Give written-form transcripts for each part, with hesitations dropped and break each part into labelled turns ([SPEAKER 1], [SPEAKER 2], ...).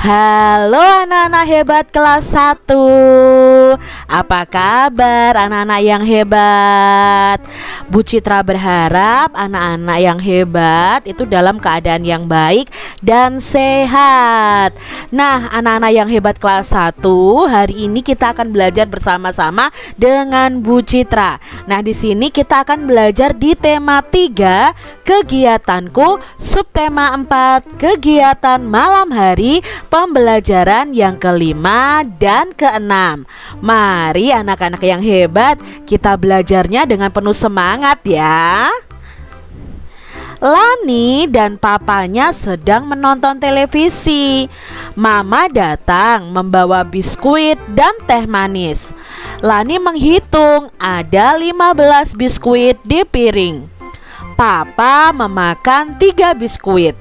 [SPEAKER 1] Halo anak-anak hebat kelas 1. Apa kabar anak-anak yang hebat? Bu Citra berharap anak-anak yang hebat itu dalam keadaan yang baik dan sehat. Nah, anak-anak yang hebat kelas 1, hari ini kita akan belajar bersama-sama dengan Bu Citra. Nah, di sini kita akan belajar di tema 3, kegiatanku, subtema 4, kegiatan malam hari, pembelajaran yang kelima dan keenam. Mari anak-anak yang hebat, kita belajarnya dengan penuh semangat ya. Lani dan papanya sedang menonton televisi. Mama datang membawa biskuit dan teh manis. Lani menghitung ada 15 biskuit di piring. Papa memakan 3 biskuit.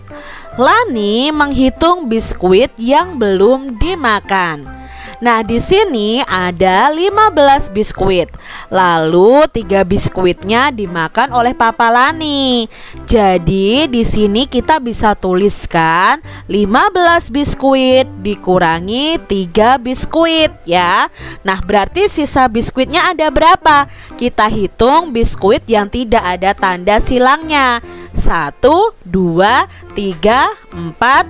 [SPEAKER 1] Lani menghitung biskuit yang belum dimakan. Nah, di sini ada 15 biskuit. Lalu 3 biskuitnya dimakan oleh Papa Lani. Jadi di sini kita bisa tuliskan 15 biskuit dikurangi 3 biskuit ya. Nah, berarti sisa biskuitnya ada berapa? Kita hitung biskuit yang tidak ada tanda silangnya. 1, 2, 3, 4,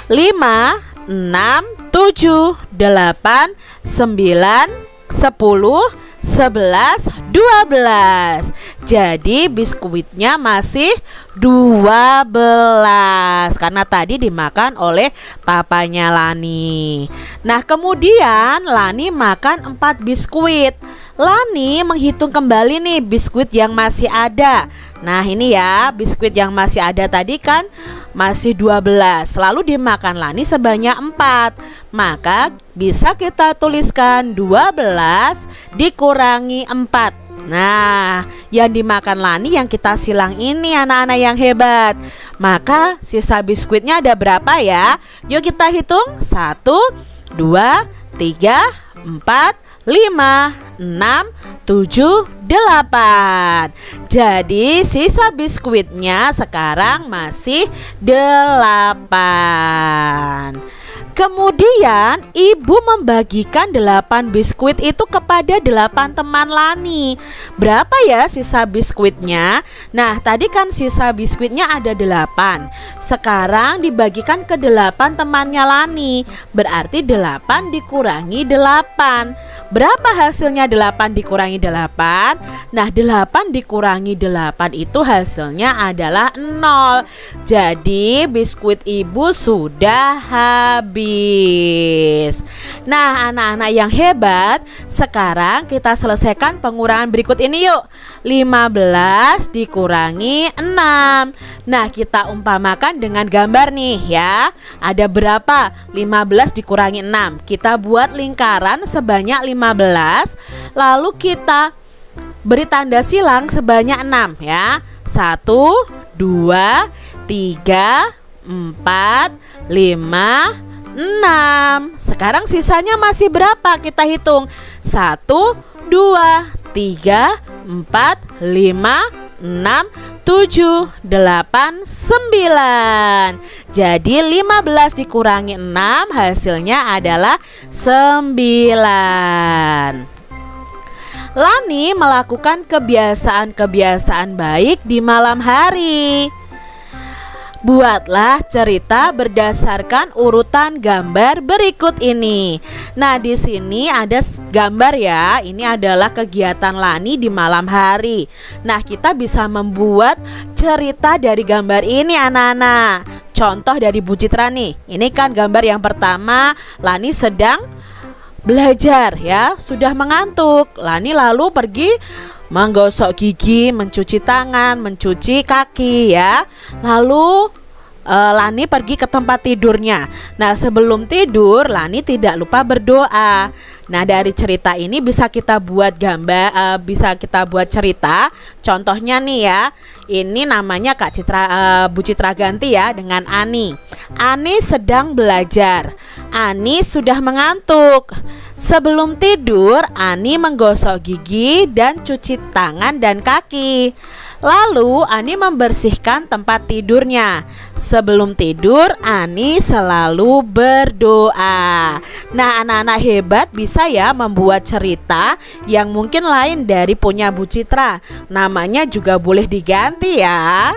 [SPEAKER 1] 5, 6, 7, 8, 9, 10, 11, 12. Jadi biskuitnya masih 12 karena tadi dimakan oleh papanya Lani. Nah, kemudian Lani makan 4 biskuit. Lani menghitung kembali nih biskuit yang masih ada. Nah, ini ya, biskuit yang masih ada tadi kan masih 12. Lalu dimakan Lani sebanyak 4. Maka bisa kita tuliskan 12 dikurangi 4. Nah, yang dimakan Lani yang kita silang ini anak-anak yang hebat. Maka sisa biskuitnya ada berapa ya? Yuk kita hitung. 1, 2, 3, 4, 5, 6, 7, 8. Jadi sisa biskuitnya sekarang masih 8. Kemudian ibu membagikan 8 biskuit itu kepada 8 teman Lani. Berapa ya sisa biskuitnya? Nah, tadi kan sisa biskuitnya ada 8. Sekarang dibagikan ke 8 temannya Lani. Berarti 8 dikurangi 8. Berapa hasilnya 8 dikurangi 8? Nah, 8 dikurangi 8 itu hasilnya adalah 0. Jadi biskuit ibu sudah habis. Nah, anak-anak yang hebat, sekarang kita selesaikan pengurangan berikut ini yuk. 15 dikurangi 6. Nah, kita umpamakan dengan gambar nih ya. Ada berapa? 15 dikurangi 6. Kita buat lingkaran sebanyak 15. Lalu kita beri tanda silang sebanyak 6 ya. 1, 2, 3, 4, 5, 6. Sekarang sisanya masih berapa? Kita hitung. 1, 2, 3, 4, 5, 6, 7, 8, 9. Jadi 15 dikurangi 6 hasilnya adalah 9. Lani melakukan kebiasaan-kebiasaan baik di malam hari. Buatlah cerita berdasarkan urutan gambar berikut ini. Nah, di sini ada gambar ya. Ini adalah kegiatan Lani di malam hari. Nah, kita bisa membuat cerita dari gambar ini anak-anak. Contoh dari Bu Citra nih. Ini kan gambar yang pertama, Lani sedang belajar ya, sudah mengantuk. Lani lalu pergi menggosok gigi, mencuci tangan, mencuci kaki ya. Lalu Lani pergi ke tempat tidurnya. Nah, sebelum tidur Lani tidak lupa berdoa. Nah, dari cerita ini bisa kita buat gambar, bisa kita buat cerita. Contohnya nih ya, ini namanya Kak Citra, Bu Citra ganti ya dengan Ani. Ani sedang belajar. Ani sudah mengantuk. Sebelum tidur, Ani menggosok gigi dan cuci tangan dan kaki. Lalu Ani membersihkan tempat tidurnya. Sebelum tidur, Ani selalu berdoa. Nah, anak-anak hebat bisa ya membuat cerita yang mungkin lain dari punya Bu Citra. Namanya juga boleh diganti ya.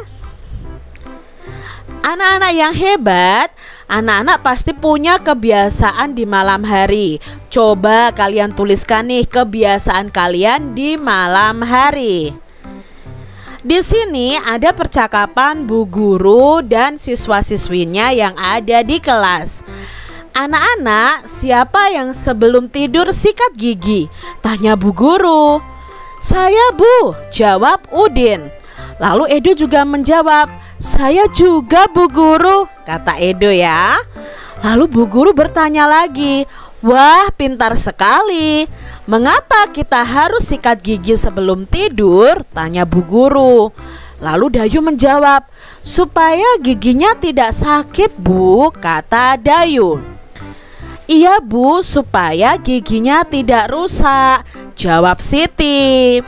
[SPEAKER 1] Anak-anak yang hebat, anak-anak pasti punya kebiasaan di malam hari. Coba kalian tuliskan nih kebiasaan kalian di malam hari. Di sini ada percakapan Bu Guru dan siswa-siswinya yang ada di kelas. Anak-anak, siapa yang sebelum tidur sikat gigi? Tanya Bu Guru. Saya Bu, jawab Udin. Lalu Edo juga menjawab, saya juga Bu Guru, kata Edo ya. Lalu Bu Guru bertanya lagi, wah pintar sekali. Mengapa kita harus sikat gigi sebelum tidur? Tanya Bu Guru. Lalu Dayu menjawab, supaya giginya tidak sakit Bu, kata Dayu. Iya Bu, supaya giginya tidak rusak, jawab Siti.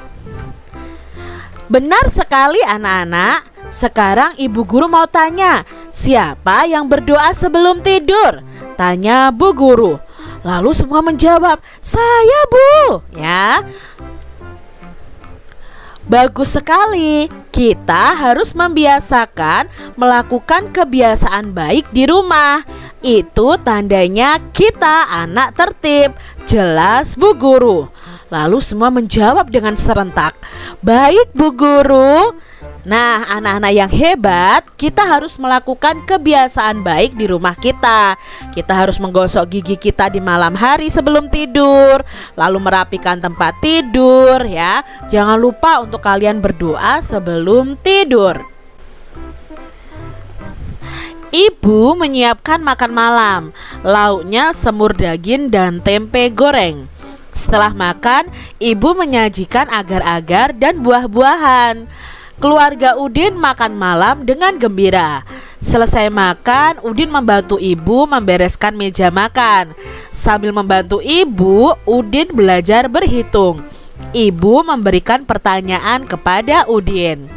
[SPEAKER 1] Benar sekali anak-anak. Sekarang Ibu Guru mau tanya, siapa yang berdoa sebelum tidur? Tanya Bu Guru. Lalu semua menjawab, saya Bu. Ya, bagus sekali. Kita harus membiasakan melakukan kebiasaan baik di rumah. Itu tandanya kita anak tertib. Jelas Bu Guru. Lalu semua menjawab dengan serentak, baik Bu Guru. Nah, anak-anak yang hebat, kita harus melakukan kebiasaan baik di rumah kita. Kita harus menggosok gigi kita di malam hari sebelum tidur, lalu merapikan tempat tidur ya. Jangan lupa untuk kalian berdoa sebelum tidur. Ibu menyiapkan makan malam. Lauknya semur daging dan tempe goreng. Setelah makan, ibu menyajikan agar-agar dan buah-buahan. Keluarga Udin makan malam dengan gembira. Selesai makan, Udin membantu ibu membereskan meja makan. Sambil membantu ibu, Udin belajar berhitung. Ibu memberikan pertanyaan kepada Udin.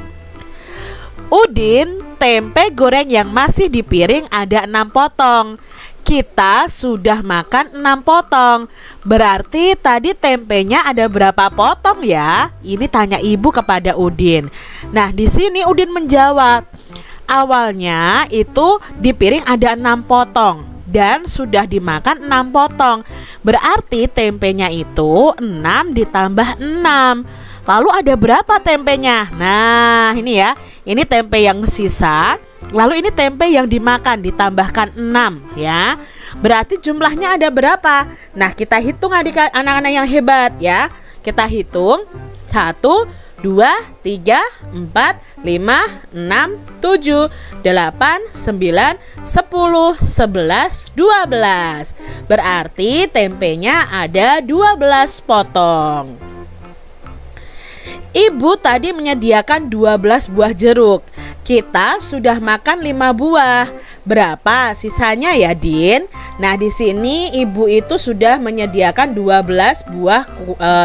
[SPEAKER 1] Udin, tempe goreng yang masih di piring ada 6 potong. Kita sudah makan 6 potong. Berarti tadi tempenya ada berapa potong ya? Ini tanya ibu kepada Udin. Nah, di sini Udin menjawab, awalnya itu di piring ada 6 potong dan sudah dimakan 6 potong. Berarti tempenya itu 6 ditambah 6. Lalu ada berapa tempenya? Nah, ini ya. Ini tempe yang sisa. Lalu ini tempe yang dimakan ditambahkan 6 ya. Berarti jumlahnya ada berapa? Nah, kita hitung anak-anak yang hebat ya. Kita hitung 1, 2, 3, 4, 5, 6, 7, 8, 9, 10, 11, 12. Berarti tempenya ada 12 potong. Ibu tadi menyediakan 12 buah jeruk. Kita sudah makan 5 buah. Berapa sisanya ya, Din? Nah, di sini ibu itu sudah menyediakan 12 buah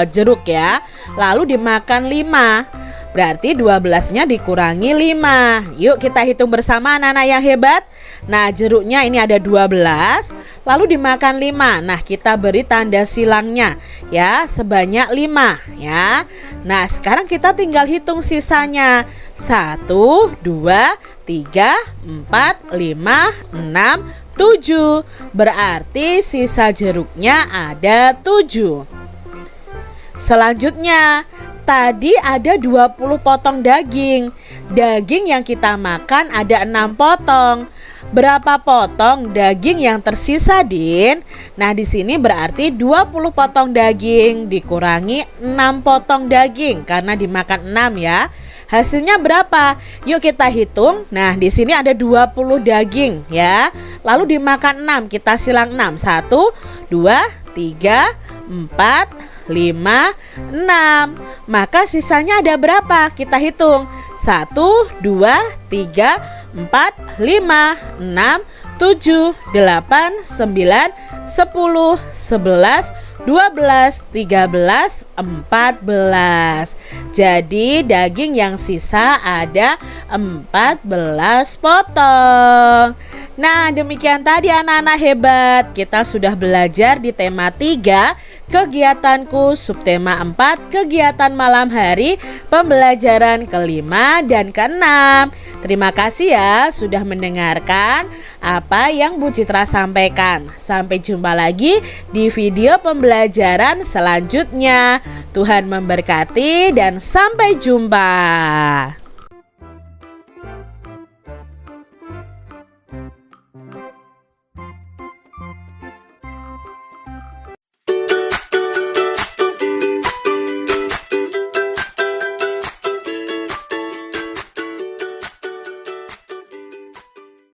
[SPEAKER 1] jeruk ya. Lalu dimakan 5. Berarti 12-nya dikurangi 5. Yuk kita hitung bersama anak-anak yang hebat. Nah, jeruknya ini ada 12, lalu dimakan 5. Nah, kita beri tanda silangnya ya, sebanyak 5 ya. Nah, sekarang kita tinggal hitung sisanya. 1, 2, 3, 4, 5, 6, 7. Berarti sisa jeruknya ada 7. Selanjutnya, tadi ada 20 potong daging. Daging yang kita makan ada 6 potong. Berapa potong daging yang tersisa, Din? Nah, di sini berarti 20 potong daging dikurangi 6 potong daging karena dimakan 6 ya. Hasilnya berapa? Yuk kita hitung. Nah, di sini ada 20 daging ya. Lalu dimakan 6, kita silang 6. 1, 2, 3, 4, 5, 6. Maka sisanya ada berapa? Kita hitung. 1, 2, 3, 4, 5, 6, 7, 8, 9, 10, 11, 12, 13, 14. Jadi daging yang sisa ada 14 potong. Nah, demikian tadi anak-anak hebat. Kita sudah belajar di tema 3, kegiatanku, subtema 4, kegiatan malam hari, pembelajaran kelima dan keenam. Terima kasih ya sudah mendengarkan apa yang Bu Citra sampaikan. Sampai jumpa lagi di video pembelajaran selanjutnya. Tuhan memberkati dan sampai jumpa.